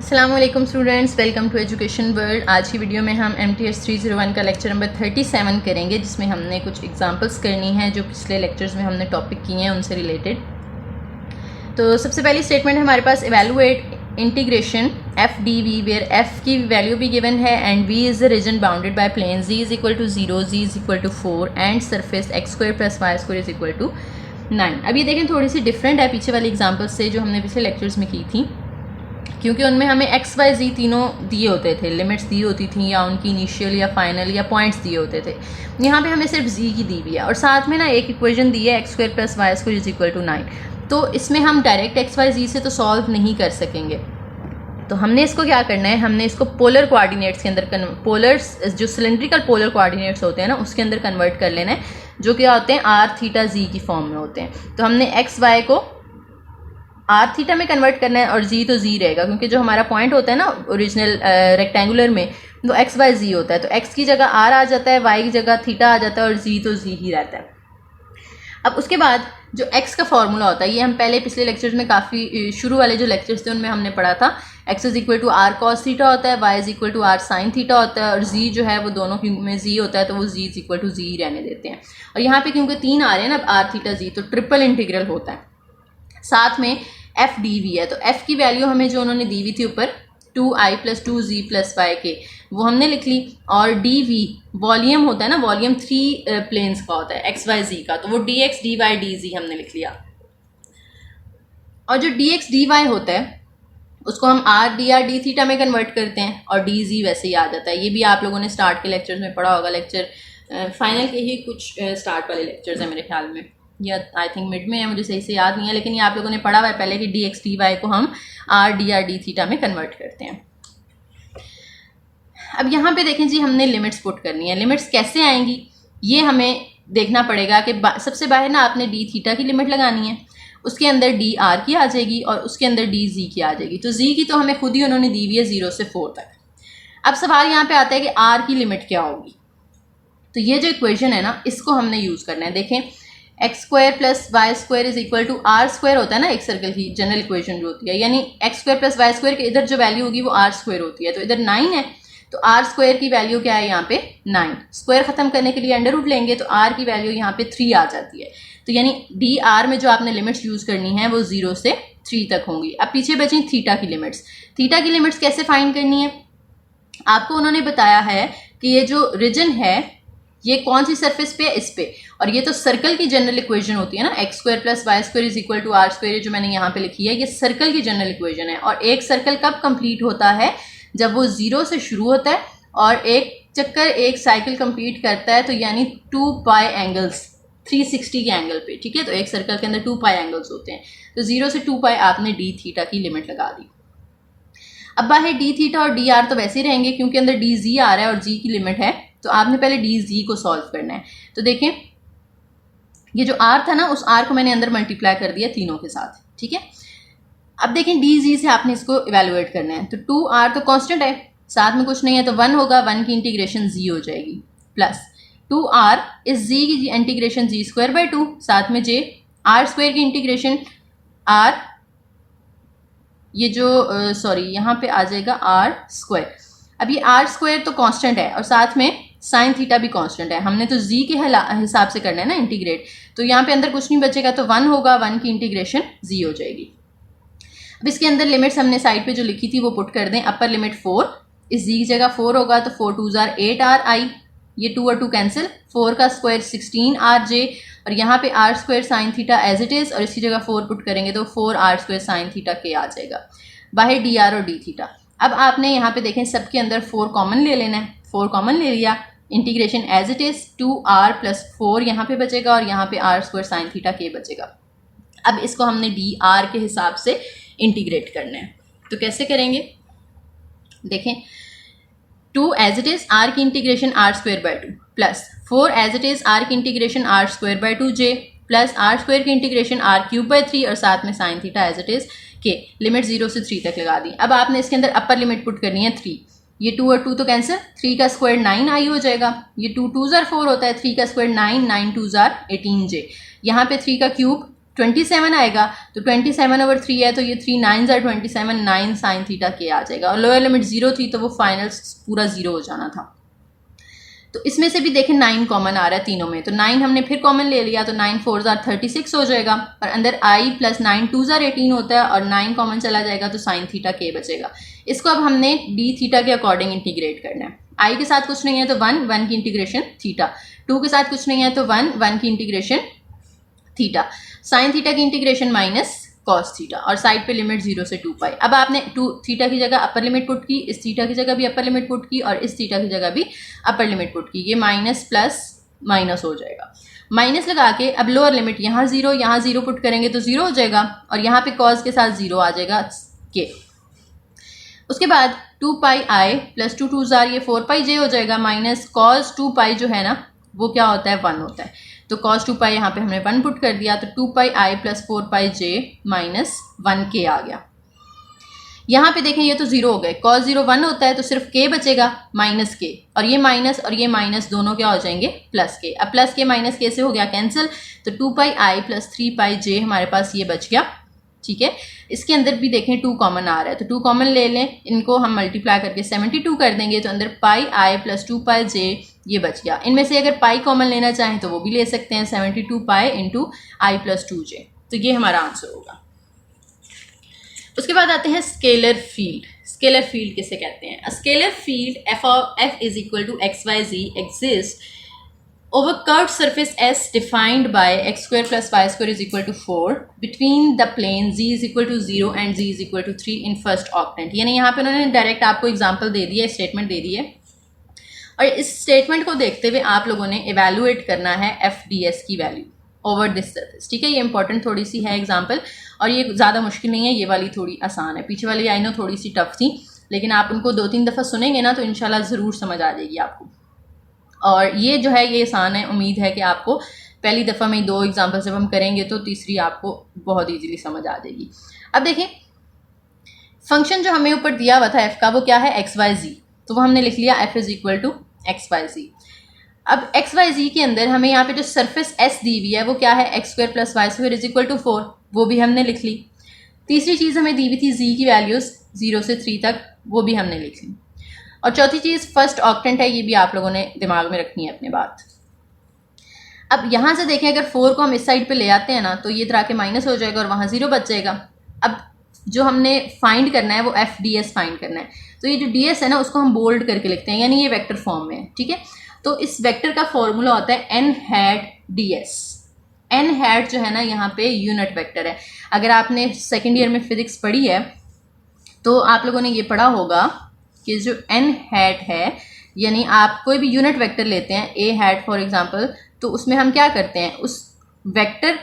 अस्सलाम वालेकुम students, welcome to education world. आज की वीडियो में हम MTS 301 का लेक्चर नंबर 37 करेंगे, जिसमें हमने कुछ एग्जांपल्स करनी है जो पिछले लेक्चर्स में हमने टॉपिक किए हैं उनसे रिलेटेड। तो सबसे पहली स्टेटमेंट है हमारे पास, evaluate integration F D V where F की वैल्यू भी गिवन है and V is the region bounded by plane z is equal to 0, z is equal to 4 and surface x square plus Y square is equal to 9। अब ये देखें थोड़ी सी different है पीछे वाली एग्जाम्पल्स से जो हमने पिछले लेक्चर्स में की थी, क्योंकि उनमें हमें एक्स वाई जी तीनों दिए होते थे, लिमिट्स दी होती थी या उनकी इनिशियल या फाइनल या पॉइंट्स दिए होते थे। यहाँ पे हमें सिर्फ जी की दी हुई है और साथ में ना एक इक्वेशन दी है x square plus Y square is equal to 9। तो इसमें हम डायरेक्ट एक्स वाई जी से तो सॉल्व नहीं कर सकेंगे, तो हमने इसको क्या करना है, हमने इसको पोलर कोऑर्डिनेट्स के अंदर पोलर्स जो सिलेंड्रिकल पोलर कोऑर्डिनेट्स होते हैं ना उसके अंदर कन्वर्ट कर लेना है, जो क्या होते हैं आर थीटा जी की फॉर्म में होते हैं। तो हमने एक्स वाई को आर थीटा में कन्वर्ट करना है और जी तो जी रहेगा, क्योंकि जो हमारा पॉइंट होता है ना ओरिजिनल रेक्टेंगुलर में वो एक्स वाई जी होता है। तो एक्स की जगह आर आ जाता है, वाई की जगह थीटा आ जाता है और जी तो जी ही रहता है। अब उसके बाद जो एक्स का फॉर्मूला होता है, ये हम पहले पिछले लेक्चर्स में काफ़ी शुरू वाले जो लेक्चर्स थे उनमें हमने पढ़ा था। X is equal to r cos theta होता है, y is equal to r sine theta होता है और जी जो है वो दोनों में जी होता है, तो वो जी इज इक्वल टू जी रहने देते हैं। और यहाँ पे क्योंकि 3 आ रहे हैं ना आर थीटा जी, तो ट्रिपल इंटीग्रल होता है। साथ में एफ डी वी है, तो एफ की वैल्यू हमें जो उन्होंने दी हुई थी ऊपर 2i plus 2z plus Y के, वो हमने लिख ली। और डी वी वॉल्यूम होता है ना, वॉल्यूम 3 प्लेन्स का होता है एक्स वाई जी का, तो वो d x d y d z हमने लिख लिया। और जो डी एक्स डी वाई होता है उसको हम R D R D theta में कन्वर्ट करते हैं और डी जी वैसे ही आ जाता है। ये भी आप लोगों ने स्टार्ट के लेक्चर्स में पढ़ा होगा, लेक्चर फाइनल के ही कुछ स्टार्ट वाले लेक्चर्स हैं मेरे ख्याल में, या आई थिंक मिड में है, मुझे सही से याद नहीं है, लेकिन ये आप लोगों ने पढ़ा हुआ है पहले कि डी एक्स डी वाई को हम आर डी थीटा में कन्वर्ट करते हैं। अब यहाँ पे देखें जी, हमने लिमिट्स पुट करनी है। लिमिट्स कैसे आएंगी ये हमें देखना पड़ेगा कि सबसे बाहर ना आपने डी थीटा की लिमिट लगानी है, उसके अंदर डी आर की आ जाएगी और उसके अंदर डी जी की आ जाएगी। तो जी की तो हमें खुद ही उन्होंने दी हुई है 0 से 4 तक। अब सवाल यहाँ पे आता है कि आर की लिमिट क्या होगी। तो ये जो इक्वेशन है ना इसको हमने यूज़ करना है। देखें x square plus Y square is equal to r square होता है ना एक सर्कल की जनरल इक्वेशन जो होती है, यानी x square plus Y square के इधर जो वैल्यू होगी वो आर स्क्वायर होती है। तो इधर 9 है, तो आर स्क्वायर की वैल्यू क्या है यहाँ पे 9। स्क्वायर खत्म करने के लिए अंडर रूट लेंगे तो आर की वैल्यू यहाँ पे 3 आ जाती है। तो यानी डी आर में जो आपने लिमिट्स यूज करनी है वो 0 से 3 तक होंगी। अब पीछे बची थीटा की लिमिट्स। थीटा की लिमिट्स कैसे फाइंड करनी है, आपको उन्होंने बताया है कि ये जो रीजन है ये कौन सी सरफेस पे है, इस पे। और ये तो सर्कल की जनरल इक्वेशन होती है ना, x square plus Y square is equal to r square, जो मैंने यहाँ पे लिखी है ये सर्कल की जनरल इक्वेशन है। और एक सर्कल कब कंप्लीट होता है, जब वो 0 से शुरू होता है और एक चक्कर एक साइकिल कंप्लीट करता है, तो यानी 2 पाई एंगल्स 360 के एंगल पे, ठीक है। तो एक सर्कल के अंदर 2 पाई एंगल्स होते हैं, तो 0 से 2 पाई आपने डी थीटा की लिमिट लगा दी। अब बाहर डी थीटा और डी आर तो वैसे ही रहेंगे क्योंकि अंदर डी जी आ रहा है और जी की लिमिट है, तो आपने पहले डी जी को सॉल्व करना है। तो देखें ये जो आर था ना उस आर को मैंने अंदर मल्टीप्लाई कर दिया तीनों के साथ, ठीक है। अब देखें डी जी से आपने इसको इवेलुएट करना है, तो 2 आर तो कांस्टेंट है, साथ में कुछ नहीं है तो 1 होगा, 1 की इंटीग्रेशन जी हो जाएगी, प्लस 2 आर इस जी की इंटीग्रेशन जी स्क्वायर बाई 2, साथ में जे आर स्क्वायर की इंटीग्रेशन आर, ये जो सॉरी यहाँ पे आ जाएगा आर स्क्वायर। अब ये आर स्क्वायर तो कांस्टेंट है और साथ में साइन थीटा भी कांस्टेंट है, हमने तो जी के हिसाब से करना है ना इंटीग्रेट, तो यहाँ पे अंदर कुछ नहीं बचेगा, तो 1 होगा, 1 की इंटीग्रेशन जी हो जाएगी। अब इसके अंदर लिमिट्स हमने साइड पे जो लिखी थी वो पुट कर दें। अपर लिमिट 4, इस जी की जगह 4 होगा तो 4 2 8 आर आई, ये 2 और 2 कैंसिल, 4 का स्क्वायर 16 आर जे, और यहाँ पे r square sine theta as it is और इसकी जगह 4 पुट करेंगे तो 4 आर स्क्वायर साइन थीटा के आ जाएगा, बाहर डी आर और डी थीटा। अब आपने यहाँ पे देखें सबके अंदर 4 कॉमन ले लेना है, 4 कॉमन ले लिया, integration as it is 2 r plus 4 यहाँ पे बचेगा और यहाँ पे आर स्क्वायर साइन थीटा के बचेगा। अब इसको हमने डी आर के हिसाब से इंटीग्रेट करना है, तो कैसे करेंगे देखें, 2 एज इट इज़ आर की integration R square by 2 plus 4 as it is R की integration R square by 2 J plus R square की इंटीग्रेशन आर क्यूब बाई 3 और साथ में sine theta as it is K. Limit 0 से 3 तक लगा दी। अब आपने इसके अंदर अपर लिमिट पुट करनी है 3, ये 2 और 2 तो कैंसिल, 3 का स्क्वायर 9 आई हो जाएगा, ये 2 2 4 होता है, 3 का स्क्वायर 9, 9 2 18 जे, यहाँ पे 3 का क्यूब 27 आएगा, तो 27/3 है तो ये 3 9s are 27, 9 sin थीटा के आ जाएगा। और लोअर लिमिट 0 थी तो वो फाइनल पूरा 0 हो जाना था। तो इसमें से भी देखें 9 कॉमन आ रहा है तीनों में, तो 9 हमने फिर कॉमन ले लिया तो 9 4s are 36 हो जाएगा, और अंदर i प्लस 9 2s are 18 होता है और 9 कॉमन चला जाएगा तो साइन थीटा के बचेगा। इसको अब हमने डी थीटा के अकॉर्डिंग इंटीग्रेट करना है। i के साथ कुछ नहीं है तो 1 की इंटीग्रेशन थीटा, 2 के साथ कुछ नहीं है तो 1 की इंटीग्रेशन थीटा, साइन थीटा की इंटीग्रेशन माइनस कॉस थीटा, और साइड पे लिमिट 0 से 2 पाई। अब आपने 2 थीटा की जगह अपर लिमिट पुट की, इस थीटा की जगह भी अपर लिमिट पुट की और इस थीटा की जगह भी अपर लिमिट पुट की, ये माइनस प्लस माइनस हो जाएगा। माइनस लगा के अब लोअर लिमिट यहाँ 0 पुट करेंगे तो 0 हो जाएगा, और यहाँ पे कॉस के साथ 0 आ जाएगा के। उसके बाद 2 पाई आई प्लस 2 2s are ये 4 पाई जे हो जाएगा, माइनस कॉस 2 पाई जो है ना वो क्या होता है 1 होता है, तो cos 2 पाई यहाँ पे हमने 1 पुट कर दिया, तो 2 पाई आई प्लस 4 पाई जे माइनस 1 के आ गया। यहाँ पे देखें ये तो 0 हो गए, cos 0 1 होता है तो सिर्फ के बचेगा माइनस के, और ये माइनस दोनों क्या हो जाएंगे प्लस के। अब प्लस के माइनस के से हो गया कैंसिल, तो 2 पाई आई प्लस 3 पाई जे हमारे पास ये बच गया। ठीक है, इसके अंदर भी देखें 2 कॉमन आ रहा है तो 2 कॉमन ले लें, इनको हम मल्टीप्लाई करके 72 कर देंगे, तो अंदर पाई आई प्लस 2 पाई जे ये बच गया। इनमें से अगर पाई कॉमन लेना चाहें तो वो भी ले सकते हैं, 72 पाई इंटू आई प्लस 2 जे, तो ये हमारा आंसर होगा। उसके बाद आते हैं स्केलर फील्ड। स्केलर फील्ड किसे कहते हैं? A scalar field f is equal to x Y z exist over curved surface S defined by x square plus y square is equal to 4 between the plane z is equal to 0 and z is equal to 3 in first octant। यानी यहाँ पे उन्होंने direct आपको example दे दिया, statement दे दी है, और इस statement को देखते हुए आप लोगों ने इवेलुएट करना है एफ डी एस की वैल्यू ओवर दिस सर्फेस। ठीक है, ये इंपॉर्टेंट थोड़ी सी है एग्जाम्पल, और ये ज़्यादा मुश्किल नहीं है, ये वाली थोड़ी आसान है। पीछे वाली आई नो थोड़ी सी टफ थी, लेकिन आप उनको 2-3 दफ़ा सुनेंगे ना तो इंशाल्लाह ज़रूर समझ आ जाएगी आपको। और ये जो है ये आसान है, उम्मीद है कि आपको पहली दफ़ा में 2 एग्जाम्पल जब हम करेंगे तो तीसरी आपको बहुत ईजीली समझ आ जाएगी। अब देखें फंक्शन जो हमें ऊपर दिया हुआ था एफ़ का वो क्या है एक्स वाई जी, तो वो हमने लिख लिया F is equal to x Y Z. अब एक्स वाई जी के अंदर हमें यहाँ पे जो सरफेस एस दी हुई है वो क्या है x square plus Y square is equal to 4, वो भी हमने लिख ली। तीसरी चीज़ हमें दी हुई थी जी की वैल्यूज़ 0 से 3 तक, वो भी हमने लिख ली। और चौथी चीज़ फर्स्ट ऑक्टेंट है, ये भी आप लोगों ने दिमाग में रखनी है अपने बात। अब यहाँ से देखें अगर 4 को हम इस साइड पे ले आते हैं ना तो ये तरह के माइनस हो जाएगा और वहाँ 0 बच जाएगा। अब जो हमने फाइंड करना है वो एफ डी एस फाइंड करना है, तो ये जो डी एस है ना उसको हम बोल्ड करके लिखते हैं, यानी ये वेक्टर फॉर्म में है। ठीक है, तो इस वेक्टर का फॉर्मूला होता है n hat d s. N hat जो है ना यहाँ पे यूनिट वेक्टर है। अगर आपने सेकेंड ईयर में फिजिक्स पढ़ी है तो आप लोगों ने ये पढ़ा होगा कि जो एन हैट है, यानी आप कोई भी यूनिट वेक्टर लेते हैं ए हैट फॉर एग्जांपल, तो उसमें हम क्या करते हैं उस वेक्टर,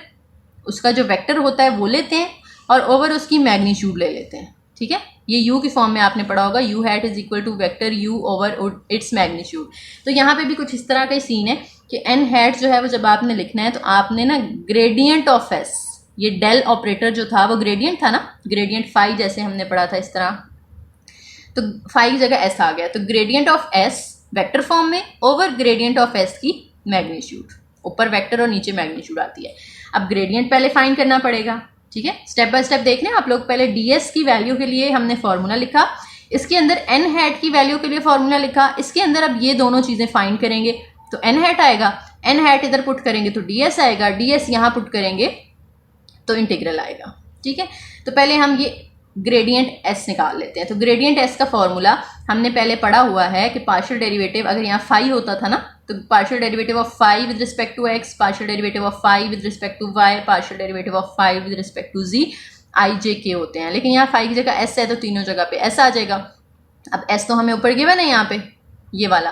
उसका जो वेक्टर होता है वो लेते हैं और ओवर उसकी मैग्नीट्यूड ले लेते हैं। ठीक है, ये यू की फॉर्म में आपने पढ़ा होगा, u hat is equal to vector u over its magnitude. तो यहाँ पे भी कुछ इस तरह का ही सीन है कि एन हैट जो है वो जब आपने लिखना है तो आपने ना ग्रेडियंट ऑफ एस, ये डेल ऑपरेटर जो था वो ग्रेडियंट था ना, ग्रेडियंट फाई जैसे हमने पढ़ा था इस तरह, तो फाई की जगह एस आ गया, तो gradient of S vector form में ओवर ग्रेडियंट ऑफ एस की मैग्नीट्यूड, ऊपर वेक्टर और नीचे मैग्नीट्यूड आती है। अब ग्रेडियंट पहले फाइंड करना पड़ेगा। ठीक है, स्टेप बाय स्टेप देख लें आप लोग। पहले डीएस की वैल्यू के लिए हमने फॉर्मूला लिखा, इसके अंदर एन हैट की वैल्यू के लिए फॉर्मूला लिखा, इसके अंदर अब ये दोनों चीज़ें फाइंड करेंगे तो एन हैट आएगा, एन हैट इधर पुट करेंगे तो डीएस आएगा, डीएस यहाँ पुट करेंगे तो इंटीग्रल आएगा। ठीक है, तो पहले हम ये ग्रेडियंट एस निकाल लेते हैं। तो ग्रेडियंट एस का फॉर्मूला हमने पहले पढ़ा हुआ है कि पार्शियल डेरिवेटिव, अगर यहाँ फाई होता था ना तो partial derivative of phi with respect to x, partial derivative of phi with respect to Y, partial derivative of phi with respect to Z, I J K होते हैं। लेकिन यहाँ फाई की जगह एस है तो तीनों जगह पे एस आ जाएगा। अब एस तो हमें ऊपर गिवन है यहाँ पे ये वाला,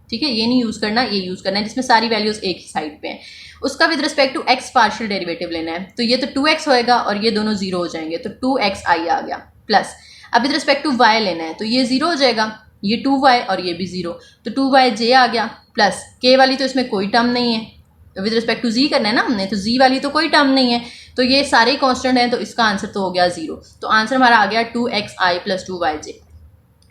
ठीक है, ये नहीं यूज़ करना, ये यूज़ करना है जिसमें सारी वैल्यूज़ एक ही साइड पे हैं। उसका with respect to x partial derivative लेना है, तो ये तो 2x होएगा और ये दोनों 0 हो जाएंगे, तो 2xi आ गया प्लस। अब विद रिस्पेक्ट टू y लेना है तो ये 0 हो जाएगा, ये 2y और ये भी 0, तो 2yj आ गया प्लस k वाली तो इसमें कोई टर्म नहीं है। विद रिस्पेक्ट टू z करना है ना हमने, तो z वाली तो कोई टर्म नहीं है, तो ये सारे कांस्टेंट हैं, तो इसका आंसर तो हो गया 0। तो आंसर हमारा आ गया 2xi प्लस 2yj।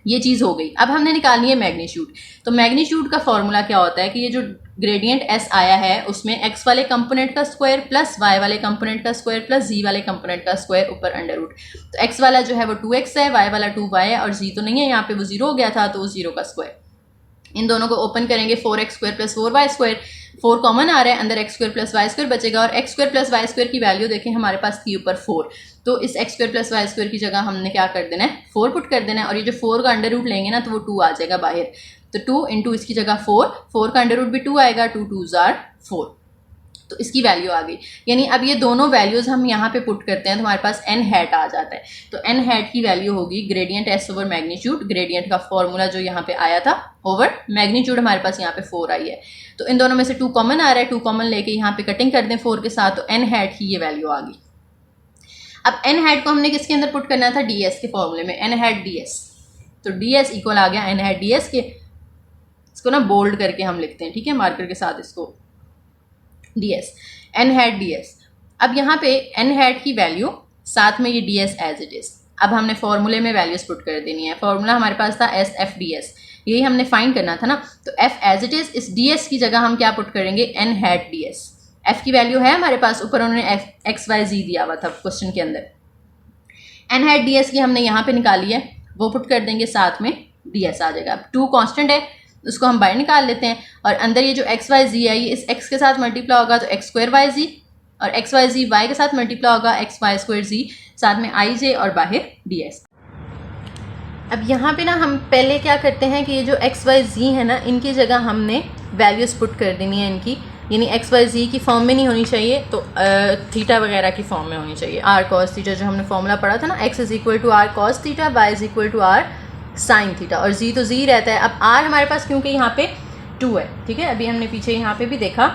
ये चीज़ हो गई। अब हमने निकालनी है मैग्नीट्यूड। तो मैग्नीट्यूड का फॉर्मूला क्या होता है कि ये जो ग्रेडियंट एस आया है उसमें एक्स वाले कंपोनेंट का स्क्वायर प्लस वाई वाले कंपोनेंट का स्क्वायर प्लस जी वाले कंपोनेंट का स्क्वायर ऊपर अंडर रूट। तो एक्स वाला जो है वो 2x है, वाई वाला 2y है और जी तो नहीं है, यहाँ पे वो 0 हो गया था तो वो 0 का स्क्वायर। इन दोनों को ओपन करेंगे 4x square plus 4y square, 4 common आ रहा है, अंदर X square plus Y square बचेगा और X square plus Y square की वैल्यू देखें हमारे पास थी ऊपर 4, तो इस X square plus Y square की जगह हमने क्या कर देना है 4 पुट कर देना है और ये जो 4 का अंडर रूट लेंगे ना तो वो 2 आ जाएगा बाहर, तो 2 इंटू इसकी जगह 4 का अंडर रूट भी 2 आएगा, 2 2s are 4, तो इसकी वैल्यू आ गई। यानी अब ये दोनों वैल्यूज हम यहाँ पे पुट करते हैं तो हमारे पास n हैट आ जाता है। तो n हैट की वैल्यू होगी gradient s over magnitude, gradient का फॉर्मूला जो यहाँ पे आया था ओवर मैग्नीट्यूड हमारे पास यहाँ पे 4 आई है। तो इन दोनों में से 2 कॉमन आ रहा है, 2 कॉमन लेके यहाँ पे कटिंग कर दें 4 के साथ, तो n हैट की ये वैल्यू आ गई। अब n हैट को हमने किसके अंदर पुट करना था, ds के फॉर्मूले में, n हैट ds, तो ds इक्वल आ गया n हैट ds के। इसको ना बोल्ड करके हम लिखते हैं, ठीक है, मार्कर के साथ इसको ds, n हैट ds। अब यहाँ पे n हैट की वैल्यू साथ में ये ds एज इट इज। अब हमने फॉर्मूले में वैल्यूज पुट कर देनी है। फॉर्मूला हमारे पास था एस एफ डी एस, यही हमने फाइंड करना था ना, तो f एज इट इज, इस ds की जगह हम क्या पुट करेंगे n हैट ds। f की वैल्यू है हमारे पास, ऊपर उन्होंने x y z दिया हुआ था क्वेश्चन के अंदर, n हैट ds की हमने यहाँ पे निकाली है, वो पुट कर देंगे, साथ में ds आ जाएगा। अब 2 कांस्टेंट है उसको हम बाहर निकाल लेते हैं और अंदर ये जो एक्स वाई जी है ये इस x के साथ मल्टीप्लाई होगा तो एक्स स्क्वायर वाई जी, और एक्स वाई जी वाई के साथ मल्टीप्लाई होगा एक्स वाई स्क्वायर जी, साथ में आई जे और बाहर डी एस। अब यहाँ पे ना हम पहले क्या करते हैं कि ये जो एक्स वाई जी है ना इनकी जगह हमने वैल्यूज़ पुट कर देनी है इनकी, यानी एक्स वाई जी की फॉर्म में नहीं होनी चाहिए तो थीटा वगैरह की फॉर्म में होनी चाहिए। आर कॉस थीटा जो हमने फॉर्मूला पढ़ा था ना, x is equal to r cos theta, y is equal to r sine theta, और जी तो जी रहता है। अब आर हमारे पास क्योंकि यहाँ पे 2 है, ठीक है, अभी हमने पीछे यहाँ पे भी देखा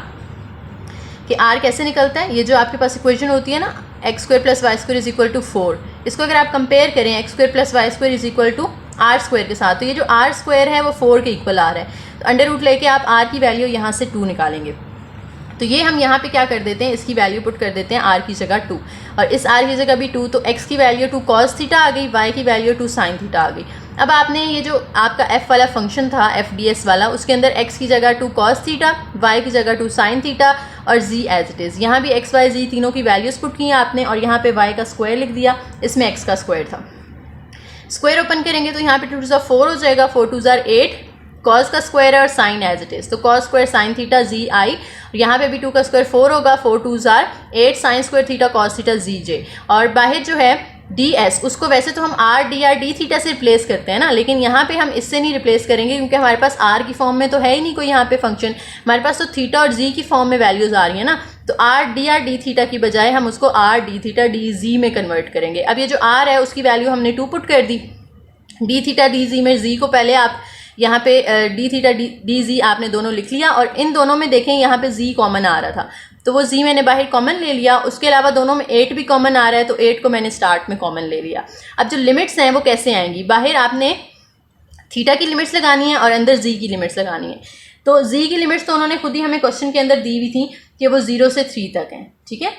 कि आर कैसे निकलता है। ये जो आपके पास इक्वेशन होती है ना x square plus Y square is equal to 4, इसको अगर आप कंपेयर करें x square plus Y square is equal to r square के साथ, तो ये जो आर स्क्वायर है वो 4 के इक्वल आ रहा है, तो अंडर रूट लेके आप आर की वैल्यू यहाँ से 2 निकालेंगे। तो ये हम यहाँ पे क्या कर देते हैं, इसकी वैल्यू पुट कर देते हैं आर की जगह 2, और इस आर की जगह भी 2, तो एक्स की वैल्यू 2 कॉस थीटा आ गई, वाई की वैल्यू 2 साइन थीटा आ गई। अब आपने ये जो आपका f वाला फंक्शन था एफ डी एस वाला, उसके अंदर x की जगह 2 कॉस थीटा, y की जगह 2 साइन थीटा और z एज इट इज़, यहाँ भी x y z तीनों की वैल्यूज़ पुट की आपने और यहाँ पे y का स्क्वायर लिख दिया, इसमें x का स्क्वायर था। स्क्वायर ओपन करेंगे तो यहाँ पे 2 2 4 हो जाएगा, 4 2 8, कॉस का स्क्वायर है और साइन एज इट इज़, तो कॉस स्क्वायर साइन थीटा जी आई, यहाँ पे भी 2 का स्क्वायर 4 होगा, 4 2 8 sine square theta cos theta Z J, और बाहर जो है डी एस, उसको वैसे तो हम आर डी थीटा से रिप्लेस करते हैं ना, लेकिन यहाँ पे हम इससे नहीं रिप्लेस करेंगे क्योंकि हमारे पास आर की फॉर्म में तो है ही नहीं कोई यहाँ पे फंक्शन, हमारे पास तो थीटा और जी की फॉर्म में वैल्यूज़ आ रही है ना, तो आर डी थीटा की बजाय हम उसको R D theta D G में कन्वर्ट करेंगे। अब ये जो आर है उसकी वैल्यू हमने 2 पुट कर दी, डी थीटा डी जी में जी को पहले आप यहाँ पे डी थीटा डी जी आपने दोनों लिख लिया, और इन दोनों में देखें यहाँ पे जी कॉमन आ रहा था तो वो जी मैंने बाहर कॉमन ले लिया, उसके अलावा दोनों में 8 भी कॉमन आ रहा है तो 8 को मैंने स्टार्ट में कॉमन ले लिया। अब जो लिमिट्स हैं वो कैसे आएंगी, बाहर आपने थीटा की लिमिट्स लगानी है और अंदर जी की लिमिट्स लगानी है, तो जी की लिमिट्स तो उन्होंने खुद ही हमें क्वेश्चन के अंदर दी हुई थी कि वो 0 से 3 तक हैं, ठीक है,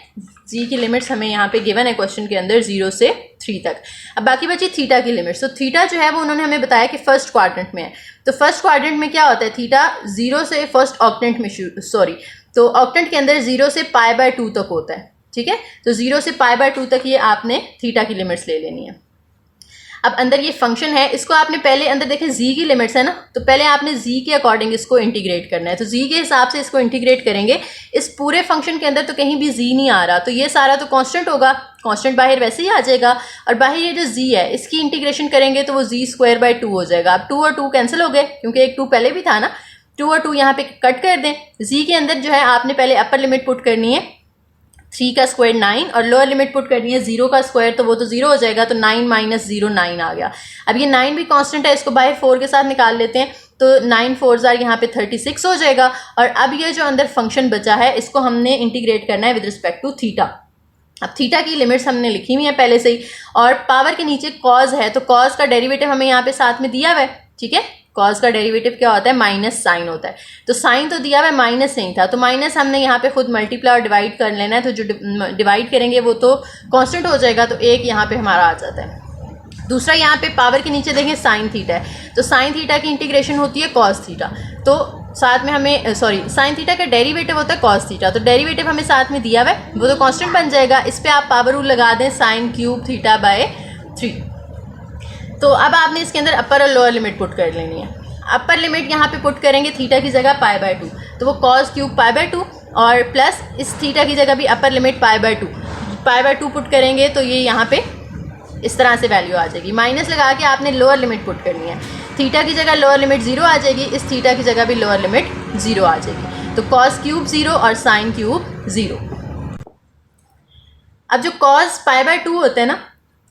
जी की लिमिट्स हमें यहाँ पे गिवन है क्वेश्चन के अंदर 0 से 3 तक। अब बाकी बची थीटा की लिमिट्स, तो थीटा जो है वो उन्होंने हमें बताया कि फर्स्ट क्वाड्रेंट में है, तो फर्स्ट क्वाड्रेंट में क्या होता है, थीटा 0 से फर्स्ट ऑक्टेंट में तो ऑक्टेंट के अंदर 0 से π/2 तक होता है, ठीक है, तो 0 से π/2 तक ये आपने थीटा की लिमिट्स ले लेनी है। अब अंदर ये फंक्शन है, इसको आपने पहले अंदर देखें जी की लिमिट्स है ना, तो पहले आपने जी के अकॉर्डिंग इसको इंटीग्रेट करना है, तो जी के हिसाब से इसको इंटीग्रेट करेंगे। इस पूरे फंक्शन के अंदर तो कहीं भी जी नहीं आ रहा, तो ये सारा तो कांस्टेंट होगा, कांस्टेंट बाहर वैसे ही आ जाएगा, और बाहर ये जो जी है इसकी इंटीग्रेशन करेंगे तो वो जी²/2 हो जाएगा। अब 2 और 2 कैंसिल हो गए क्योंकि एक 2 पहले भी था ना, 2 और 2 यहाँ पे कट कर दें। जी के अंदर जो है आपने पहले अपर लिमिट पुट करनी है 3 का स्क्वायर 9 और लोअर लिमिट पुट करनी है 0 का स्क्वायर, तो वो तो 0 हो जाएगा, तो 9 - 0 9 आ गया। अब ये 9 भी कांस्टेंट है, इसको बाहर 4 के साथ निकाल लेते हैं, तो 9 4s यहाँ पे 36 हो जाएगा। और अब ये जो अंदर फंक्शन बचा है इसको हमने इंटीग्रेट करना है विद रिस्पेक्ट टू थीटा। अब थीटा की लिमिट्स हमने लिखी हुई है पहले से ही, और पावर के नीचे कॉज है, तो कॉज का डेरिवेटिव हमें यहाँ पे साथ में दिया हुआ है, ठीक है, कॉज का डेरिवेटिव क्या होता है, माइनस साइन होता है, तो साइन तो दिया हुआ है, माइनस नहीं था, तो माइनस हमने यहाँ पे खुद मल्टीप्लाई और डिवाइड कर लेना है, तो जो डिवाइड करेंगे वो तो कांस्टेंट हो जाएगा, तो 1 यहाँ पे हमारा आ जाता है। दूसरा यहाँ पे पावर के नीचे देखें साइन थीटा है, तो साइन थीटा की इंटीग्रेशन होती है कॉस थीटा, तो साथ में हमें साइन थीटा का डेरिवेटिव होता है कॉस थीटा, तो डेरिवेटिव हमें साथ में दिया हुआ है, वो तो कांस्टेंट बन जाएगा। इस पे आप पावर रूल लगा दें साइन क्यूब थीटा बाय 3। तो अब आपने इसके अंदर अपर और लोअर लिमिट पुट कर लेनी है। अपर लिमिट यहाँ पे पुट करेंगे थीटा की जगह पाई बाय 2, तो वो कॉस क्यूब पाई बाय 2 और प्लस इस थीटा की जगह भी upper limit pi by 2 put करेंगे, तो ये यहाँ पे इस तरह से वैल्यू आ जाएगी। माइनस लगा के आपने लोअर लिमिट पुट करनी है, थीटा की जगह लोअर लिमिट 0 आ जाएगी, इस थीटा की जगह भी लोअर लिमिट 0 आ जाएगी, तो कॉस क्यूब 0 और साइन क्यूब 0। अब जो कॉस पाई बाय 2 होता है ना,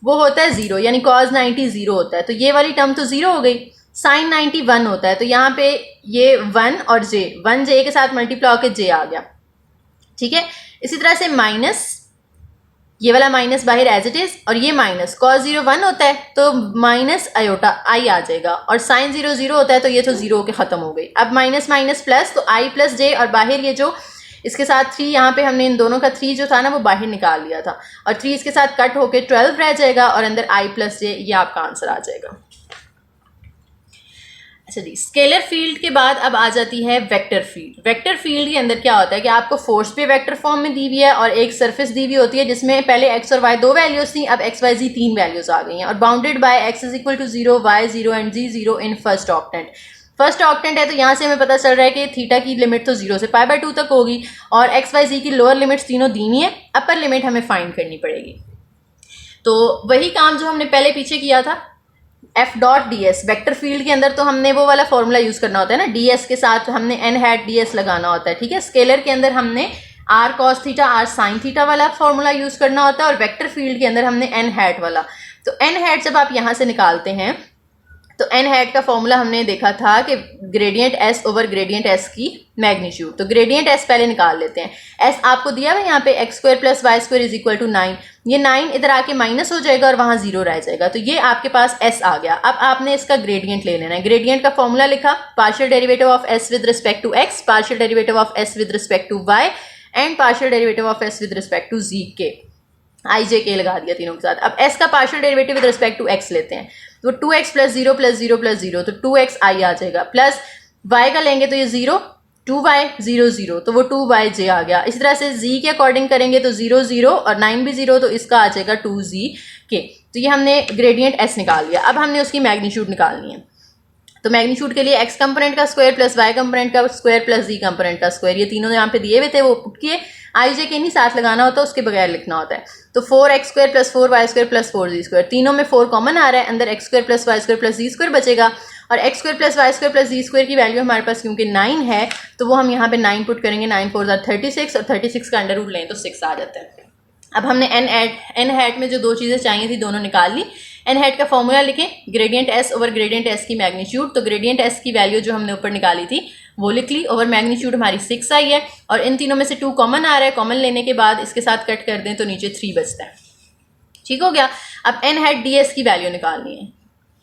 वो होता है 0, यानी कॉस 90 0 होता है, तो ये वाली टर्म तो 0 हो गई। साइन 90 1 होता है, तो यहाँ पे ये 1 और j, 1 j के साथ मल्टीप्लाई होकर j आ गया, ठीक है। इसी तरह से माइनस, ये वाला माइनस बाहर एज इट इज, और ये माइनस कॉस 0 1 होता है, तो माइनस आयोटा i आ जाएगा, और साइन 0 0 होता है, तो ये तो 0 के खत्म हो गई। अब माइनस माइनस प्लस, तो i प्लस j, और बाहर ये जो इसके साथ 3, यहाँ पे हमने इन दोनों का 3 जो था ना वो बाहर निकाल लिया था, और 3 इसके साथ कट होके 12 रह जाएगा, और अंदर i प्लस j, ये आपका आंसर आ जाएगा। अच्छा जी, स्केलर फील्ड के बाद अब आ जाती है वेक्टर फील्ड। वेक्टर फील्ड के अंदर क्या होता है कि आपको फोर्स पे वेक्टर फॉर्म में दी हुई है, और एक सरफेस दी हुई होती है जिसमें पहले x और y 2 वैल्यूज थी, अब x y z 3 वैल्यूज आ गई हैं, और bounded by x is equal to 0, y 0 and z 0 in first octant. First octant है, तो यहाँ से हमें पता चल रहा है कि थीटा की लिमिट तो 0 से पाई बाय 2 तक होगी, और x y z की लोअर लिमिट्स तीनों दी हुई है, अपर लिमिट हमें फाइंड करनी पड़ेगी। तो वही काम जो हमने पहले पीछे किया था, F dot D S, vector field के अंदर तो हमने वो वाला फॉर्मूला यूज करना होता है ना, डी एस के साथ हमने एन हैट डी एस लगाना होता है, ठीक है। स्केलर के अंदर हमने r cos theta r sine theta वाला फॉर्मूला यूज करना होता है, और वेक्टर फील्ड के अंदर हमने एन हैट वाला। तो एन हैट जब आप यहाँ से निकालते हैं, तो एन हैट का फॉर्मूला हमने देखा था कि gradient S over gradient S की मैग्नीट्यूड, तो ग्रेडियंट एस पहले निकाल लेते हैं। एस आपको दिया हुआ यहाँ पे x square plus Y square is equal to 9, ये 9 इधर आके माइनस हो जाएगा और वहाँ 0 रह जाएगा, तो ये आपके पास एस आ गया। अब आपने इसका ग्रेडियंट ले लेना है। ग्रेडियंट का फॉर्मूला लिखा, partial derivative of S with respect to x, partial derivative of S with respect to Y, and partial derivative of S with respect to Z K, I J के लगा दिया तीनों के साथ। अब एस का partial derivative with respect to x लेते हैं, तो 2x प्लस 0 प्लस 0 प्लस 0, तो 2x आई आ जाएगा, प्लस y का लेंगे तो ये 0, 2y 0 0, तो वो 2yj आ गया। इसी तरह से z के अकॉर्डिंग करेंगे तो 0 0 और 9 भी 0, तो इसका आ जाएगा 2z के। तो ये हमने ग्रेडियंट s निकाल लिया। अब हमने उसकी मैग्नीट्यूड निकालनी है, तो मैग्नीट्यूड के लिए x कंपोनेंट का स्क्वायर प्लस y कंपोनेंट का स्क्वायर प्लस z कंपोनेंट का स्क्वायर, ये तीनों यहाँ पे दिए हुए थे, वो पुट किए, आई जे के नहीं साथ लगाना होता, उसके बगैर लिखना होता है। तो 4x square plus 4y square plus 4z square, तीनों में 4 कॉमन आ रहा है, अंदर x square plus y square plus z square बचेगा, और x square plus y square plus z square की वैल्यू हमारे पास क्योंकि 9 है, तो वो हम यहाँ पे 9 पुट करेंगे, 9 4 36, और 36 का अंडर रूट लें तो 6 आ जाता है। अब हमने एन हैट में जो दो चीज़ें चाहिए थी दोनों निकाल ली। एन हैट का फॉर्मूला लिखें, gradient S over gradient S की मैग्नीट्यूड, तो ग्रेडियंट एस की वैल्यू जो हमने ऊपर निकाली थी वो लिख ली, ओवर मैग्नीट्यूड हमारी 6 आई है, और इन तीनों में से 2 कॉमन आ रहा है, कॉमन लेने के बाद इसके साथ कट कर दें तो नीचे 3 बचता है, ठीक हो गया। अब एन हैट डी एस की वैल्यू निकालनी है,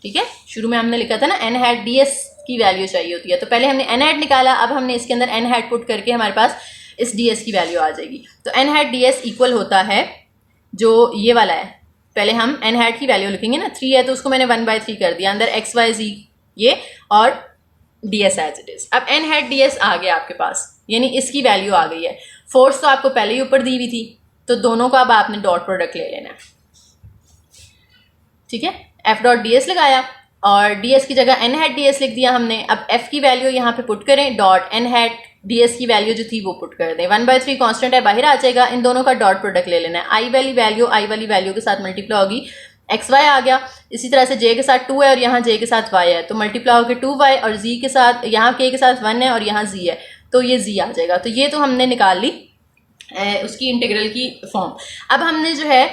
ठीक है। शुरू में हमने लिखा था ना एन हैट डी एस की वैल्यू चाहिए होती है, तो पहले हमने एन हैट निकाला, अब हमने इसके अंदर एन हैट पुट करके हमारे पास इस डी एस की वैल्यू आ जाएगी। तो n hat d s equal होता है जो ये वाला है, पहले हम एन हैट की वैल्यू लिखेंगे ना, 3 है तो उसको मैंने 1/3 कर दिया, अंदर एक्स वाई जी ये और d s as it is. अब एन हैट डी एस आ गया आपके पास, यानी इसकी वैल्यू आ गई है। फोर्स तो आपको पहले ही ऊपर दी हुई थी, तो दोनों का अब आपने डॉट प्रोडक्ट ले लेना है, ठीक है। एफ डॉट डी एस लगाया और डी एस की जगह एन हैट डी एस लिख दिया हमने। अब एफ की वैल्यू यहाँ पे पुट करें, dot n hat d s की वैल्यू जो थी वो पुट कर दें, 1/3 कांस्टेंट है बाहर आ जाएगा, इन दोनों का डॉट प्रोडक्ट ले लेना है। आई वाली वैल्यू के साथ मल्टीप्लाई होगी, एक्स वाई आ गया। इसी तरह से जे के साथ 2 है और यहाँ जे के साथ वाई है, तो मल्टीप्लाई होकर 2y, और जी के साथ यहाँ के साथ 1 है और यहाँ जी है, तो ये जी आ जाएगा। तो ये तो हमने निकाल ली उसकी इंटीग्रल की फॉर्म। अब हमने जो है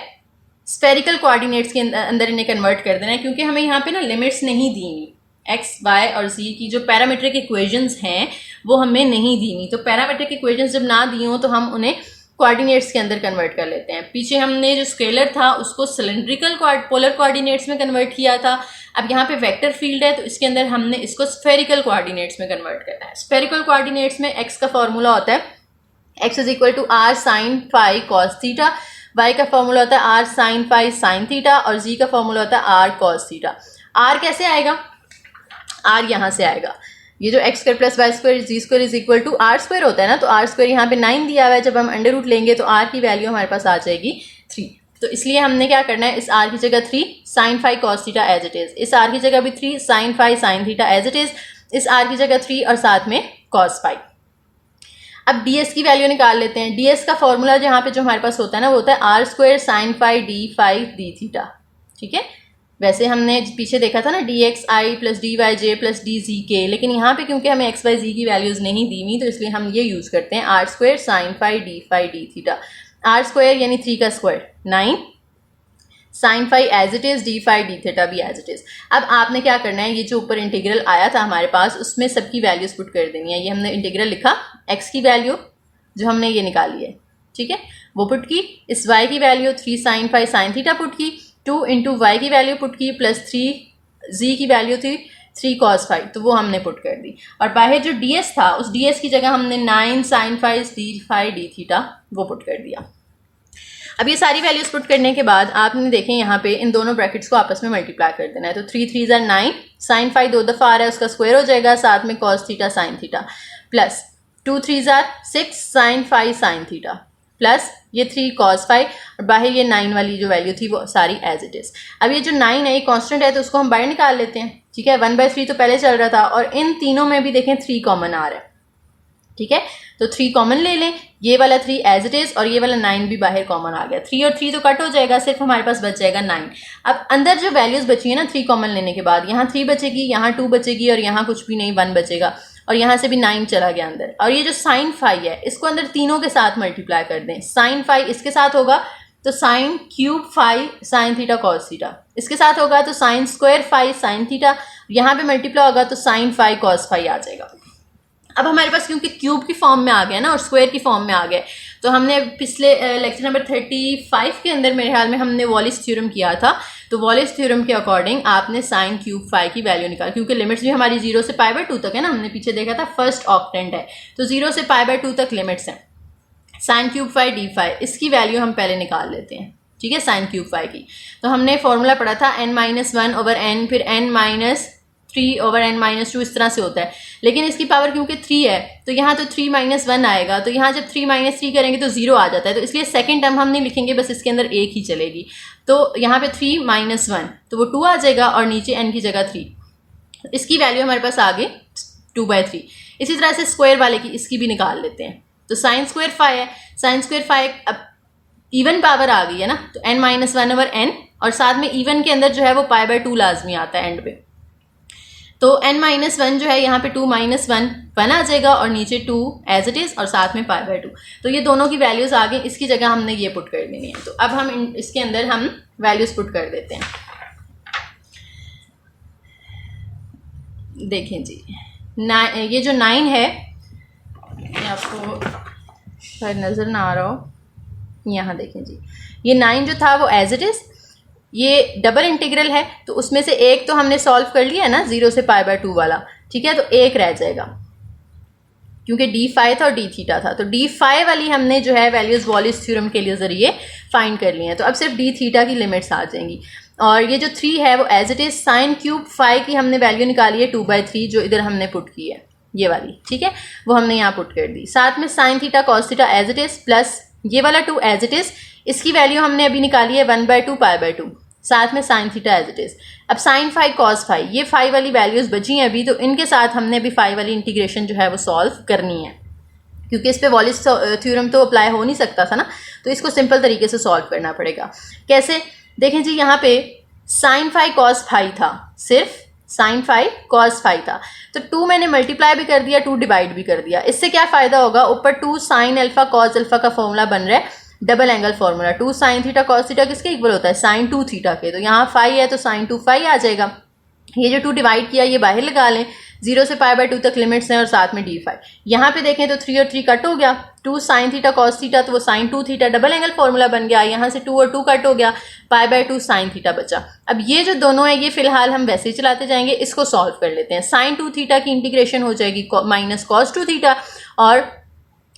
स्फेरिकल कोऑर्डिनेट्स के अंदर इन्हें कन्वर्ट कर देना है, क्योंकि हमें यहाँ पे ना लिमिट्स नहीं दी एक्स वाई और जी की जो पैरामीट्रिक इक्वेशंस हैं वो हमें नहीं दी हुई। तो पैरामीट्रिक इक्वेशंस जब ना दी हों तो हम उन्हें कोऑर्डिनेट्स के अंदर कन्वर्ट कर लेते हैं। पीछे हमने जो स्केलर था उसको सिलेंड्रिकल पोलर कोऑर्डिनेट्स में कन्वर्ट किया था। अब यहाँ पे वेक्टर फील्ड है तो इसके अंदर हमने इसको स्फेरिकल कोऑर्डिनेट्स में कन्वर्ट करना है। स्फेरिकल कोऑर्डिनेट्स में एक्स का फॉर्मूला होता है x is equal to r sine phi cos theta, y का फॉर्मूला होता है r sine phi sine theta और z का फॉर्मूला होता है आर कॉस थीटा। r कैसे आएगा, r यहाँ से आएगा, ये जो x square plus Y square z square is equal to r square होता है ना, तो आर स्क्वायर यहाँ पे 9 दिया हुआ है, जब हम अंडर रूट लेंगे तो r की वैल्यू हमारे पास आ जाएगी 3। तो इसलिए हमने क्या करना है, इस r की जगह 3 sine phi cos theta as it is, इस r की जगह भी 3 sine phi sine theta as it is, इस r की जगह 3 और साथ में कॉस फाई। अब ds की वैल्यू निकाल लेते हैं। ds का फॉर्मूला जहाँ पे जो हमारे पास होता है ना, वो होता है r square sine phi d phi d theta. ठीक है, वैसे हमने पीछे देखा था ना d x i plus d y j plus d z k, लेकिन यहाँ पे क्योंकि हमें एक्स वाई जी की वैल्यूज़ नहीं दी हुई, तो इसलिए हम ये यूज़ करते हैं r square sine phi d theta. R square यानी 3 का square 9, sine phi as it is, d phi d theta भी एज इट इज़। अब आपने क्या करना है, ये जो ऊपर इंटीग्रल आया था हमारे पास, उसमें सबकी वैल्यूज़ पुट कर देनी है। ये हमने इंटीग्रल लिखा, एक्स की वैल्यू जो हमने ये निकाली है, ठीक है, वो पुट की, इस वाई की value 3 sine phi sine theta put की, 2 इंटू वाई की वैल्यू पुट की, प्लस 3 जी की वैल्यू थी 3 कॉस फाई, तो वो हमने पुट कर दी। और बाहर जो डी एस था, उस डी एस की जगह हमने 9 sine phi d phi d theta वो पुट कर दिया। अब ये सारी वैल्यूज़ पुट करने के बाद आपने देखें यहाँ पे इन दोनों ब्रैकेट्स को आपस में मल्टीप्लाई कर देना है। तो 3 3 ज़ा 9, साइन फाई 2 दफ़ा आ रहा है, उसका स्क्वायर हो जाएगा, साथ में cos theta sine theta, plus 2 3 ज़ा 6 sine phi sine theta, plus ये 3 कॉस फाई, और बाहर ये 9 वाली जो वैल्यू थी वो सारी एज इट इज़। अब ये जो 9 है ये कांस्टेंट है, तो उसको हम बाहर निकाल लेते हैं। ठीक है, 1/3 तो पहले चल रहा था, और इन तीनों में भी देखें 3 कॉमन आ रहा है। ठीक है, तो 3 कॉमन ले लें, ये वाला 3 एज इट इज़ और ये वाला 9 भी बाहर कॉमन आ गया। 3 और 3 तो कट हो जाएगा, सिर्फ हमारे पास बच जाएगा 9। अब अंदर जो वैल्यूज़ बची है ना 3 कॉमन लेने के बाद, यहाँ 3 बचेगी, यहाँ 2 बचेगी, और यहाँ कुछ भी नहीं 1 बचेगा, और यहाँ से भी 9 चला गया अंदर। और ये जो साइन फाई है, इसको अंदर तीनों के साथ मल्टीप्लाई कर दें। साइन फाई इसके साथ होगा तो sine cube phi sine theta cos theta, इसके साथ होगा तो sine square phi sine theta, यहाँ पे मल्टीप्लाई होगा तो साइन फाई कॉस फाई आ जाएगा। अब हमारे पास क्योंकि क्यूब की फॉर्म में आ गया ना और स्क्वायर की फॉर्म में आ गया, तो हमने पिछले लेक्चर नंबर 35 के अंदर मेरे ख्याल में हमने वॉलिस थ्योरम किया था। तो वॉलिस थ्योरम के अकॉर्डिंग आपने साइन क्यूब फाई की वैल्यू निकाल, क्योंकि लिमिट्स भी हमारी 0 से π/2 तक है ना, हमने पीछे देखा था फर्स्ट ऑक्टेंट है, तो 0 से π/2 तक लिमिट्स हैं। Sine cube phi d phi, इसकी वैल्यू हम पहले निकाल लेते हैं। ठीक है, साइन क्यूब फाई की तो हमने फॉर्मूला पढ़ा था n-1/n, फिर n-3/n-2, इस तरह से होता है। लेकिन इसकी पावर क्योंकि 3 है, तो यहाँ तो 3-1 आएगा, तो यहाँ जब 3-3 करेंगे तो 0 आ जाता है, तो इसलिए सेकंड टर्म हम नहीं लिखेंगे, बस इसके अंदर एक ही चलेगी। तो यहाँ पे 3-1 तो वो 2 आ जाएगा, और नीचे n की जगह 3, इसकी वैल्यू हमारे पास आ गई 2/3। इसी तरह से स्क्वायर वाले की इसकी भी निकाल लेते हैं। तो साइन स्क्वायर फाई है, साइन स्क्वायर फाई अब इवन पावर आ गई है ना, तो n-1/n, और साथ में इवन के अंदर जो है वो π/2 लाजमी आता है एंड पे। तो n-1 जो है यहाँ पे 2-1 आ जाएगा, और नीचे 2 एज इट इज़, और साथ में π/2। तो ये दोनों की वैल्यूज़ आ गई, इसकी जगह हमने ये पुट कर देनी है। तो अब हम इसके अंदर हम वैल्यूज़ पुट कर देते हैं। देखें जी, ये जो 9 है, ये आपको शायद नज़र ना आ रहा हो, यहाँ देखें जी, ये 9 जो था वो एज इट इज़, ये डबल इंटीग्रल है, तो उसमें से एक तो हमने सॉल्व कर लिया है ना 0 से π/2 वाला। ठीक है, तो एक रह जाएगा, क्योंकि डी फाई था और डी थीटा था, तो डी फाई वाली हमने जो है वैल्यूज़ वॉलिस थ्योरम के लिए ज़रिए फाइंड कर ली हैं। तो अब सिर्फ डी थीटा की लिमिट्स आ जाएंगी, और ये जो 3 है वो as it is, sine cube phi की हमने वैल्यू निकाली है 2/3, जो इधर हमने पुट की है ये वाली। ठीक है, वो हमने यहाँ पुट कर दी। साथ में sine theta cos theta as it is, plus ये वाला 2 एज इट इज़, इसकी वैल्यू हमने अभी निकाली है 1/2 π/2, साथ में sine theta as it is. अब साइन फाई कॉस फाई, ये फाई वाली वैल्यूज़ बची हैं अभी, तो इनके साथ हमने अभी फाई वाली इंटीग्रेशन जो है वो सॉल्व करनी है, क्योंकि इस पे वॉलिस थ्योरम तो अप्लाई हो नहीं सकता था ना, तो इसको सिंपल तरीके से सॉल्व करना पड़ेगा। कैसे, देखें जी, यहाँ पे साइन फाई कॉस फाई था, सिर्फ साइन फाई कॉस फाई था, तो 2 मैंने मल्टीप्लाई भी कर दिया, 2 डिवाइड भी कर दिया। इससे क्या फ़ायदा होगा, ऊपर 2 साइन अल्फा कॉस अल्फा का फॉर्मूला बन रहा है, double angle formula. 2 sign theta cos theta किसके इक्वल होता है, साइन 2 थीटा के, तो यहाँ फाई है तो साइन 2 फाई आ जाएगा। ये जो 2 डिवाइड किया ये बाहर लगा लें, 0 से π/2 तक लिमिट्स हैं, और साथ में डी फाई। यहाँ पे देखें तो 3 और 3 कट हो गया, 2 साइन थीटा कॉस थीटा, तो वो sine 2 theta double angle formula बन गया। यहाँ से 2 और 2 कट हो गया, π/2 साइन थीटा बचा। अब ये जो दोनों है ये फिलहाल हम वैसे ही चलाते जाएंगे, इसको सॉल्व कर लेते हैं। साइन 2 थीटा की इंटीग्रेशन हो जाएगी माइनस कॉस 2 थीटा, और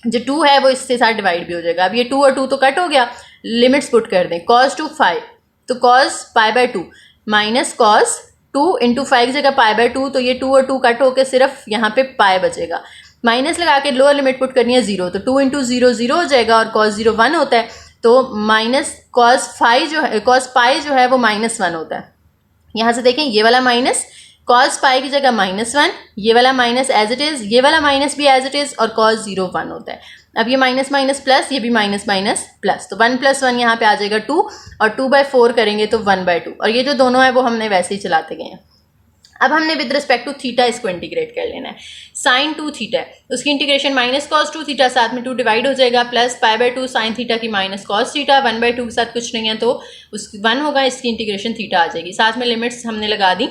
जो 2 है वो इससे साथ डिवाइड भी हो जाएगा। अब ये 2 और 2 तो कट हो गया, लिमिट्स पुट कर दें, cos टू 5 तो cos π/2 माइनस cos 2 इंटू 5 की जगह π/2, तो ये 2 और 2 कट होकर सिर्फ यहाँ पे पाई बचेगा। माइनस लगा के लोअर लिमिट पुट करनी है 0, तो 2 इंटू 0 0 हो जाएगा और cos 0 1 होता है, तो माइनस cos पाई जो है वो -1 होता है। यहाँ से देखें ये वाला माइनस cos पाई की जगह -1, ये वाला माइनस एज इट इज़, ये वाला माइनस भी एज इट इज़, और cos 0 1 होता है। अब ये माइनस माइनस प्लस, ये भी माइनस माइनस प्लस, तो 1 + 1 यहाँ पे आ जाएगा 2, और 2/4 करेंगे तो 1/2, और ये जो दोनों है वो हमने वैसे ही चलाते गए हैं। अब हमने विद रिस्पेक्ट टू थीटा इसको इंटीग्रेट कर लेना है। sin 2 थीटा है, उसकी इंटीग्रेशन -cos 2 थीटा, साथ में 2 डिवाइड हो जाएगा, प्लस π/2 sin थीटा की -cos थीटा, 1/2 के साथ कुछ नहीं है तो उस 1 होगा, इसकी इंटीग्रेशन थीटा आ जाएगी। साथ में लिमिट्स हमने लगा दी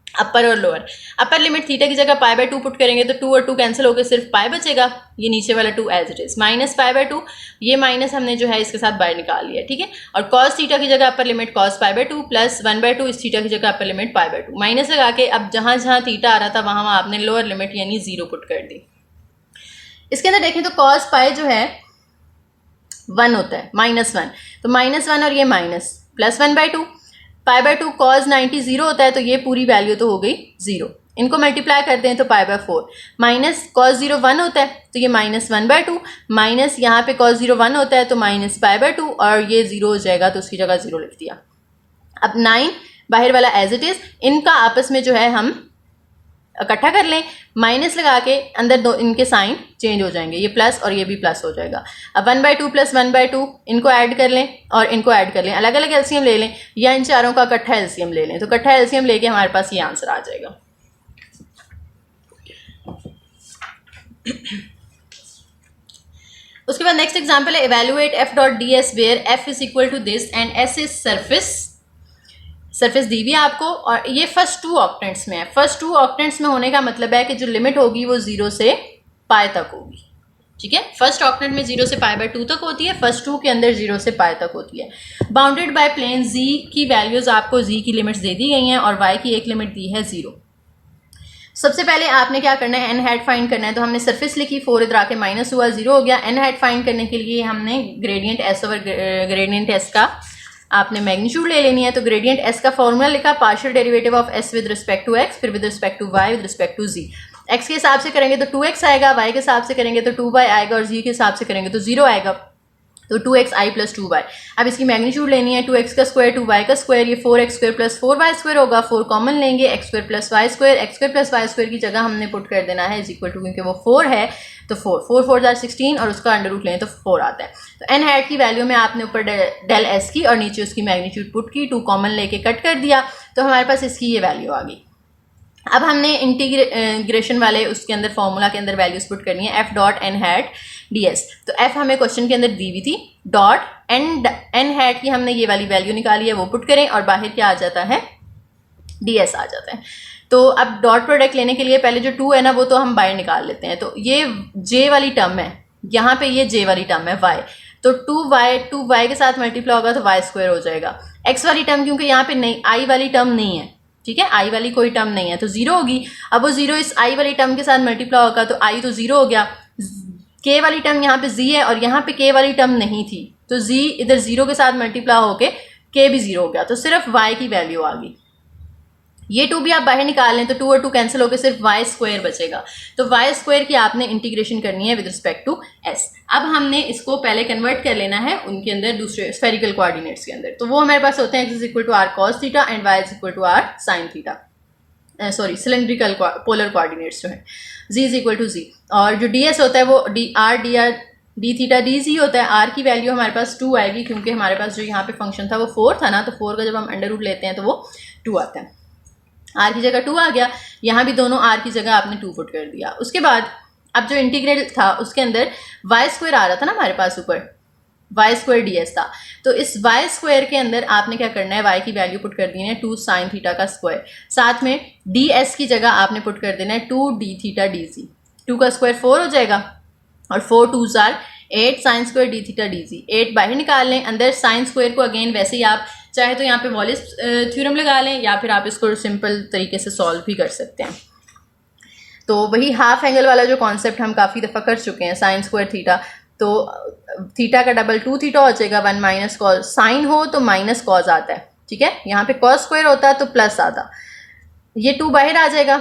अपर और लोअर। अपर लिमिट थीटा की जगह π/2 पुट करेंगे तो 2 और 2 कैंसिल होकर सिर्फ पाई बचेगा, ये नीचे वाला 2 एज इट इज, माइनस π/2, ये माइनस हमने जो है इसके साथ बाहर निकाल लिया, ठीक है। और cos थीटा की जगह अपर लिमिट cos π/2 प्लस 1/2 इस थीटा की जगह अपर लिमिट π/2, माइनस लगा के अब जहाँ जहाँ थीटा आ रहा था वहाँ आपने लोअर लिमिट यानी 0 पुट कर दी। इसके अंदर देखें तो cos पाई जो है 1 होता है, -1, तो -1 और ये माइनस प्लस 1/2, π/2 cos 90 0 होता है, तो ये पूरी वैल्यू तो हो गई 0, इनको मल्टीप्लाई करते हैं तो π/4, माइनस cos 0 1 होता है, तो ये -1/2, माइनस यहाँ पे cos 0 1 होता है तो माइनस π/2, और ये 0 हो जाएगा तो उसकी जगह 0 लिख दिया। अब 9 बाहर वाला एज इट इज़, इनका आपस में जो है हम इकट्ठा कर लें, माइनस लगा के अंदर दो इनके साइन चेंज हो जाएंगे, ये प्लस और ये भी प्लस हो जाएगा। अब 1/2 प्लस 1/2 इनको ऐड कर लें और इनको ऐड कर लें, अलग अलग एलसीएम ले लें या इन चारों का इकट्ठा एलसीएम ले लें, तो इकट्ठा एलसीएम लेके हमारे पास ये आंसर आ जाएगा। उसके बाद नेक्स्ट एग्जाम्पल है evaluate f.ds where f is equal to this and s is surface दी हुई है आपको, और ये फर्स्ट 2 ऑक्टेंट्स में है। फर्स्ट 2 ऑक्टेंट्स में होने का मतलब है कि जो लिमिट होगी वो 0 से पाई तक होगी, ठीक है। फर्स्ट ऑक्टेंट में 0 से π/2 तक होती है, फर्स्ट 2 के अंदर 0 से पाई तक होती है। बाउंडेड बाय प्लेन z की वैल्यूज आपको z की लिमिट्स दे दी गई हैं और y की एक लिमिट दी है 0। सबसे पहले आपने क्या करना है, n हैट फाइंड करना है, तो हमने सरफेस लिखी, 4 इधर आके माइनस हुआ, 0 हो गया। n हैट फाइंड करने के लिए हमने gradient s over gradient s का आपने मैग्नीट्यूड ले लेनी है, तो ग्रेडियंट s का फॉर्मूला लिखा, partial derivative of s with respect to x, फिर with respect to y, with respect to z। x के हिसाब से करेंगे तो 2x आएगा, y के हिसाब से करेंगे तो 2y आएगा, और z के हिसाब से करेंगे तो 0 आएगा, तो 2xi प्लस 2y। अब इसकी मैग्नीट्यूड लेनी है, 2x का स्क्वायर 2y का स्क्वायर, ये 4x square plus 4y square होगा, 4 कॉमन लेंगे, x square plus y square, x square plus y square की जगह हमने पुट कर देना है इज इक्वल टू, क्योंकि वो 4 है तो 4 4 = 16 और उसका अंडर रूट लें तो 4 आता है। तो n हैट की वैल्यू में आपने ऊपर डेल s की और नीचे उसकी मैग्नीट्यूड पुट की, 2 कॉमन लेके कट कर दिया, तो हमारे पास इसकी ये वैल्यू आ गई। अब हमने इंटीग्रेशन वाले उसके अंदर फॉर्मूला के अंदर वैल्यूज पुट करनी है, f.n हैट ds, तो f हमें क्वेश्चन के अंदर दी हुई थी, डॉट n हैट की हमने ये वाली वैल्यू निकाली है वो पुट करें, और बाहर क्या आ जाता है, ds आ जाता है। तो अब डॉट प्रोडक्ट लेने के लिए पहले जो 2 है ना वो तो हम बाहर निकाल लेते हैं, तो ये j वाली टर्म है, यहाँ पे ये j वाली टर्म है y, तो 2y के साथ मल्टीप्लाई होगा तो y स्क्वायर हो जाएगा। x वाली टर्म क्योंकि यहाँ पे नहीं, i वाली टर्म नहीं है, ठीक है, i वाली कोई टर्म नहीं है तो 0 होगी। अब वो 0 इस i वाली टर्म के साथ मल्टीप्लाई होगा तो i तो 0 हो गया। k वाली टर्म यहाँ पे z है और यहाँ पे k वाली टर्म नहीं थी, तो z इधर 0 के साथ मल्टीप्लाई होके k भी 0 हो गया, तो सिर्फ y की वैल्यू आ गई। ये 2 भी आप बाहर निकाल लें तो 2 और 2 कैंसिल होकर सिर्फ y स्क्वायर बचेगा, तो y स्क्वायर की आपने इंटीग्रेशन करनी है विद रिस्पेक्ट टू s। अब हमने इसको पहले कन्वर्ट कर लेना है उनके अंदर दूसरे स्फेरिकल कोऑर्डिनेट्स के अंदर, तो वो हमारे पास होते हैं x is equal to r cos theta and y is equal to r sin theta, sorry cylindrical polar coordinates जो है, z is equal to z, और जो ds होता है वो d थीटा dz होता है। r की वैल्यू हमारे पास 2 आएगी, क्योंकि हमारे पास जो यहाँ पे फंक्शन था वो 4 था ना, तो 4 का जब हम अंडर रूट लेते हैं तो वो 2 आता है, r की जगह 2 आ गया, यहाँ भी दोनों r की जगह आपने 2 पुट कर दिया। उसके बाद अब जो इंटीग्रल था उसके अंदर y स्क्वायर आ रहा था ना हमारे पास ऊपर, y स्क्वायर ds था, तो इस y स्क्वायर के अंदर आपने क्या करना है, y की वैल्यू पुट कर देनी है 2 sin थीटा का स्क्वायर, साथ में ds की जगह आपने पुट कर देना है 2 d थीटा dz, 2 का स्क्वायर 4 हो जाएगा और 4 2s are 8 sin square d theta dz, 8 बाहर निकाल लें, अंदर sin स्क्वायर को अगेन वैसे ही आप चाहे तो यहाँ पे वॉलिस थ्योरम लगा लें या फिर आप इसको सिंपल तरीके से सॉल्व भी कर सकते हैं। तो वही हाफ एंगल वाला जो कॉन्सेप्ट हम काफ़ी दफ़ा कर चुके हैं, साइन स्क्वायर थीटा, तो थीटा का डबल 2 थीटा हो जाएगा, 1 माइनस कॉस, साइन हो तो माइनस कॉस आता है, ठीक है। यहाँ पे कॉस स्क्वायर होता है तो प्लस आता, ये 2 बाहर आ जाएगा,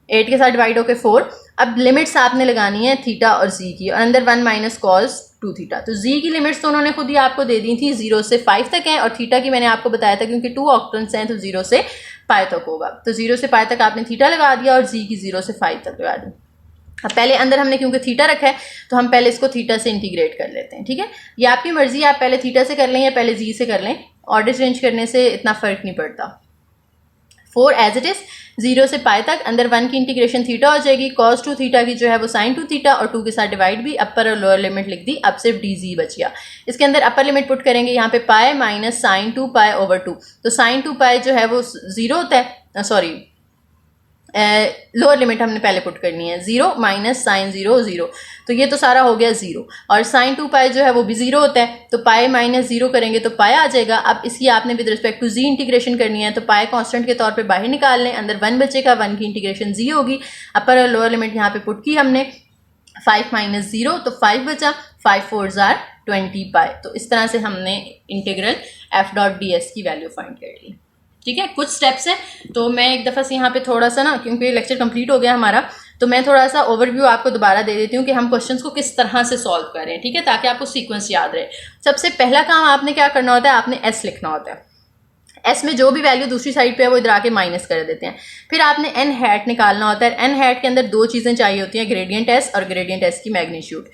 8 के साथ डिवाइड होकर 4। अब लिमिट्स आपने लगानी है थीटा और जी की, और अंदर 1 माइनस कॉस 2 थीटा। तो जी की लिमिट्स तो उन्होंने खुद ही आपको दे दी थी, 0 से 5 तक है, और थीटा की मैंने आपको बताया था क्योंकि 2 ऑक्टेंट्स हैं तो 0 से पाई तक होगा। तो 0 से पाई तक आपने थीटा लगा दिया और जी की 0 से 5 तक लगा दी। अब पहले अंदर हमने क्योंकि थीटा रखा है तो हम पहले इसको थीटा से इंटीग्रेट कर लेते हैं, ठीक है। ये आपकी मर्जी है, आप पहले थीटा से कर लें या पहले जी से कर लें, ऑर्डर चेंज करने से इतना फर्क नहीं पड़ता। 4 एज इट इज, 0 से पाई तक, अंदर 1 की इंटीग्रेशन थीटा हो जाएगी, cos 2 थीटा की जो है वो sin 2 थीटा, और 2 के साथ डिवाइड भी, अपर और लोअर लिमिट लिख दी, अब सिर्फ डी जी बच गया। इसके अंदर अपर लिमिट पुट करेंगे, यहाँ पे pi minus sine 2 pi over 2, तो साइन 2 पाई जो है वो 0 होता है, सॉरी लोअर लिमिट हमने पहले पुट करनी है, 0 माइनस साइन 0 0, तो ये तो सारा हो गया 0, और साइन 2 पाई जो है वो भी 0 होता है, तो पाई माइनस 0 करेंगे तो पाई आ जाएगा। अब इसकी आपने with respect to g integration करनी है, तो पाई कांस्टेंट के तौर पे बाहर निकाल लें, अंदर 1 बचेगा, 1 की इंटीग्रेशन जी होगी, अपर और लोअर लिमिट यहाँ पे पुट की हमने, 5 माइनस 0 तो 5 बचा, 5 4s are 20 पाई। तो इस तरह से हमने integral F dot D s की वैल्यू फाइंड कर ली, ठीक है। कुछ स्टेप्स है, तो मैं एक दफ़ा से यहाँ पे थोड़ा सा ना, क्योंकि लेक्चर कंप्लीट हो गया हमारा, तो मैं थोड़ा सा ओवरव्यू आपको दोबारा दे देती हूँ कि हम क्वेश्चंस को किस तरह से सॉल्व करें, ठीक है, ताकि आपको सीक्वेंस याद रहे। सबसे पहला काम आपने क्या करना होता है, आपने एस लिखना होता है। एस में जो भी वैल्यू दूसरी साइड पे है वो इधर आके माइनस कर देते हैं। फिर आपने एन हैट निकालना होता है। एन हैट के अंदर 2 चीज़ें चाहिए होती हैं, ग्रेडियंट एस और ग्रेडियंट एस की मैग्नीट्यूड।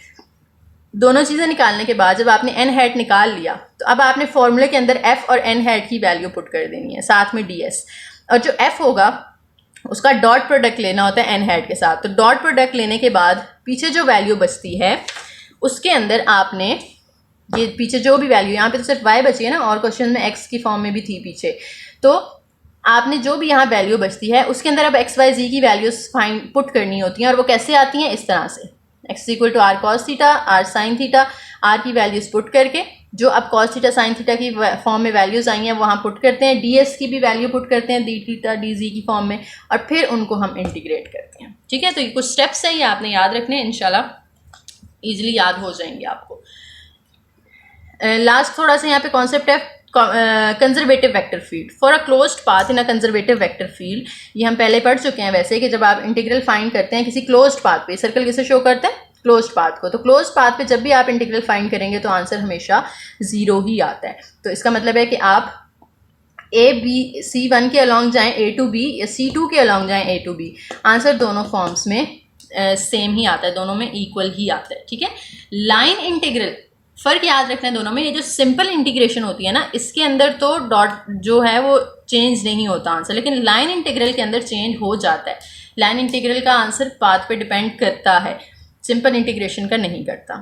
दोनों चीज़ें निकालने के बाद जब आपने एन हैट निकाल लिया, तो अब आपने फॉर्मूले के अंदर एफ और एन हैट की वैल्यू पुट कर देनी है, साथ में डी एस, और जो एफ होगा उसका डॉट प्रोडक्ट लेना होता है एन हैट के साथ। तो डॉट प्रोडक्ट लेने के बाद पीछे जो वैल्यू बचती है उसके अंदर आपने ये पीछे जो भी वैल्यू, यहाँ पे तो सिर्फ y बची है ना, और क्वेश्चन में x की फॉर्म में भी थी पीछे, तो आपने जो भी यहाँ वैल्यू बचती है उसके अंदर अब एक्स वाई जी की वैल्यूज फाइंड पुट करनी होती हैं, और वो कैसे आती हैं, इस तरह से, x equal to r cos theta, r sine theta, r की वैल्यूज पुट करके जो अब कॉस थीटा साइन थीटा की फॉर्म में वैल्यूज आई हैं वहाँ पुट करते हैं, डी एस की भी वैल्यू पुट करते हैं डी थीटा डी जी की फॉर्म में, और फिर उनको हम इंटीग्रेट करते हैं, ठीक है। तो ये कुछ स्टेप्स हैं, ये आपने याद रखने हैं, इंशाल्लाह ईजिली याद हो जाएंगे आपको। लास्ट थोड़ा सा यहाँ पे कॉन्सेप्ट है conservative vector field for a closed path in a conservative vector field. ये हम पहले पढ़ चुके हैं वैसे, कि जब आप इंटीग्रल फाइंड करते हैं किसी क्लोज्ड पाथ पे, सर्कल किसे शो करता है, क्लोज्ड पाथ को, तो क्लोज्ड पाथ पे जब भी आप इंटीग्रल फाइंड करेंगे तो आंसर हमेशा 0 ही आता है। तो इसका मतलब है कि आप ए बी C1 के अलॉन्ग जाएं A to B या C2 के अलॉन्ग जाएं A to B, आंसर दोनों फॉर्म्स में सेम ही आता है, दोनों में इक्वल ही आता है, ठीक है। लाइन इंटीग्रल, फ़र्क याद रखना है दोनों में। ये जो सिंपल इंटीग्रेशन होती है ना, इसके अंदर तो डॉट जो है वो चेंज नहीं होता आंसर, लेकिन लाइन इंटीग्रल के अंदर चेंज हो जाता है। लाइन इंटीग्रल का आंसर पाथ पे डिपेंड करता है, सिंपल इंटीग्रेशन का नहीं करता।